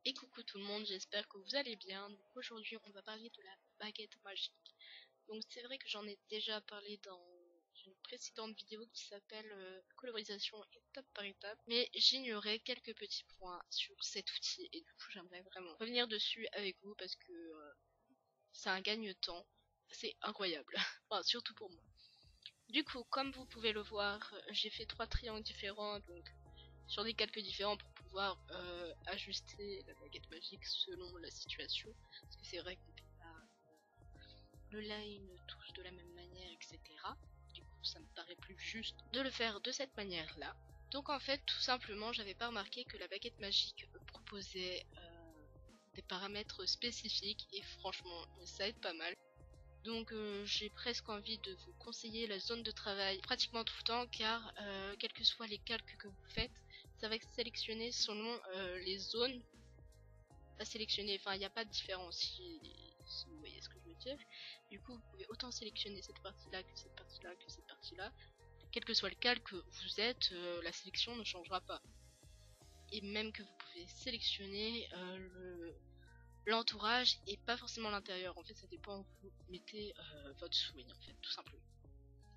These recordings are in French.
Et coucou tout le monde, j'espère que vous allez bien. Donc aujourd'hui on va parler de la baguette magique. Donc c'est vrai que j'en ai déjà parlé dans une précédente vidéo qui s'appelle colorisation étape par étape, mais j'ignorais quelques petits points sur cet outil et du coup j'aimerais vraiment revenir dessus avec vous parce que c'est un gagne-temps, c'est incroyable, enfin, surtout pour moi. Du coup, comme vous pouvez le voir, j'ai fait 3 triangles différents, donc sur des calques différents pour pouvoir ajuster la baguette magique selon la situation. Parce que c'est vrai qu'on fait pas le line tous de la même manière, etc. Du coup, ça me paraît plus juste de le faire de cette manière-là. Donc en fait, tout simplement, j'avais pas remarqué que la baguette magique proposait des paramètres spécifiques et franchement, ça aide pas mal. Donc j'ai presque envie de vous conseiller la zone de travail pratiquement tout le temps car quels que soient les calques que vous faites, ça va sélectionner selon les zones à sélectionner. Enfin, il n'y a pas de différence si vous voyez ce que je veux dire. Du coup, vous pouvez autant sélectionner cette partie-là que cette partie-là que cette partie-là. Quel que soit le calque que vous êtes, la sélection ne changera pas. Et même que vous pouvez sélectionner l'entourage et pas forcément l'intérieur. En fait, ça dépend où vous mettez votre souris, en fait, tout simplement.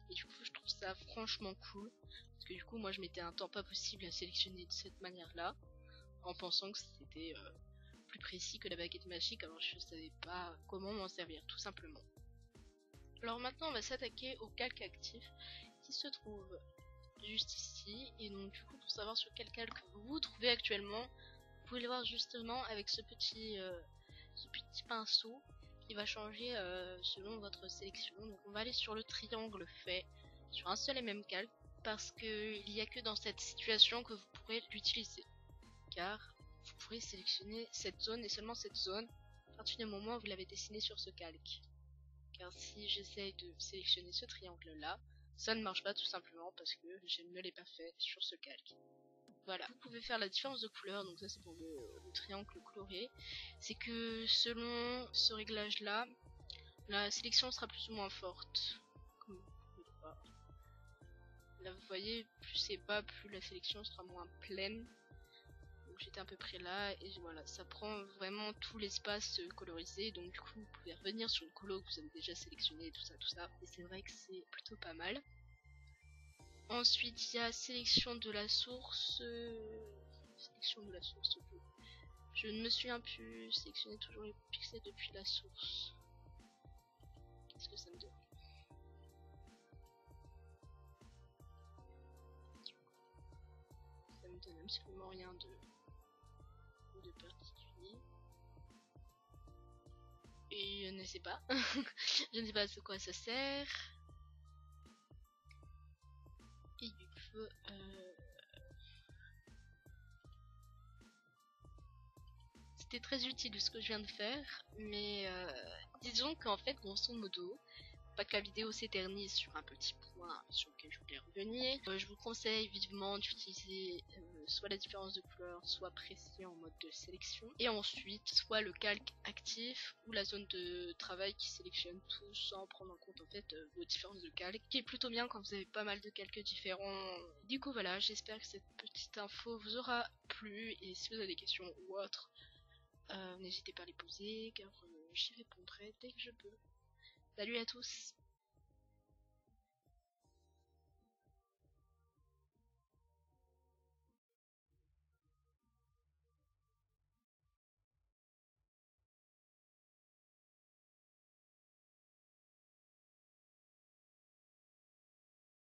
Et du coup, je trouve ça franchement cool. Parce que du coup, moi, je mettais un temps pas possible à sélectionner de cette manière-là. En pensant que c'était plus précis que la baguette magique. Alors, je savais pas comment m'en servir, tout simplement. Alors maintenant, on va s'attaquer au calque actif qui se trouve juste ici. Et donc, du coup, pour savoir sur quel calque vous vous trouvez actuellement, vous pouvez le voir justement avec ce petit pinceau qui va changer selon votre sélection. Donc on va aller sur le triangle fait sur un seul et même calque parce qu'il n'y a que dans cette situation que vous pourrez l'utiliser, car vous pourrez sélectionner cette zone et seulement cette zone à partir du moment où vous l'avez dessiné sur ce calque. Car si j'essaye de sélectionner ce triangle là, ça ne marche pas tout simplement parce que je ne l'ai pas fait sur ce calque. Voilà, vous pouvez faire la différence de couleur, donc ça c'est pour le triangle coloré. C'est que selon ce réglage là, la sélection sera plus ou moins forte. Comme vous pouvez le voir. Là vous voyez, plus c'est bas, plus la sélection sera moins pleine. Donc j'étais à peu près là, et voilà, ça prend vraiment tout l'espace colorisé. Donc du coup vous pouvez revenir sur une colo que vous avez déjà sélectionnée, tout ça. Et c'est vrai que c'est plutôt pas mal. Ensuite, il y a sélection de la source. Sélection de la source. Je ne me souviens plus. Sélectionner toujours les pixels depuis la source. Qu'est-ce que ça me donne? Ça me donne absolument rien de particulier. Et je ne sais pas. Je ne sais pas à quoi ça sert. Et du coup, c'était très utile ce que je viens de faire, mais disons qu'en fait, grosso modo, pas que la vidéo s'éternise sur un petit point sur lequel je voulais revenir, je vous conseille vivement d'utiliser soit la différence de couleur, soit précis en mode de sélection, et ensuite soit le calque actif ou la zone de travail qui sélectionne tout sans prendre en compte en fait vos différences de calque, qui est plutôt bien quand vous avez pas mal de calques différents. Du coup voilà, j'espère que cette petite info vous aura plu, et si vous avez des questions ou autres, n'hésitez pas à les poser car j'y répondrai dès que je peux. Salut à tous!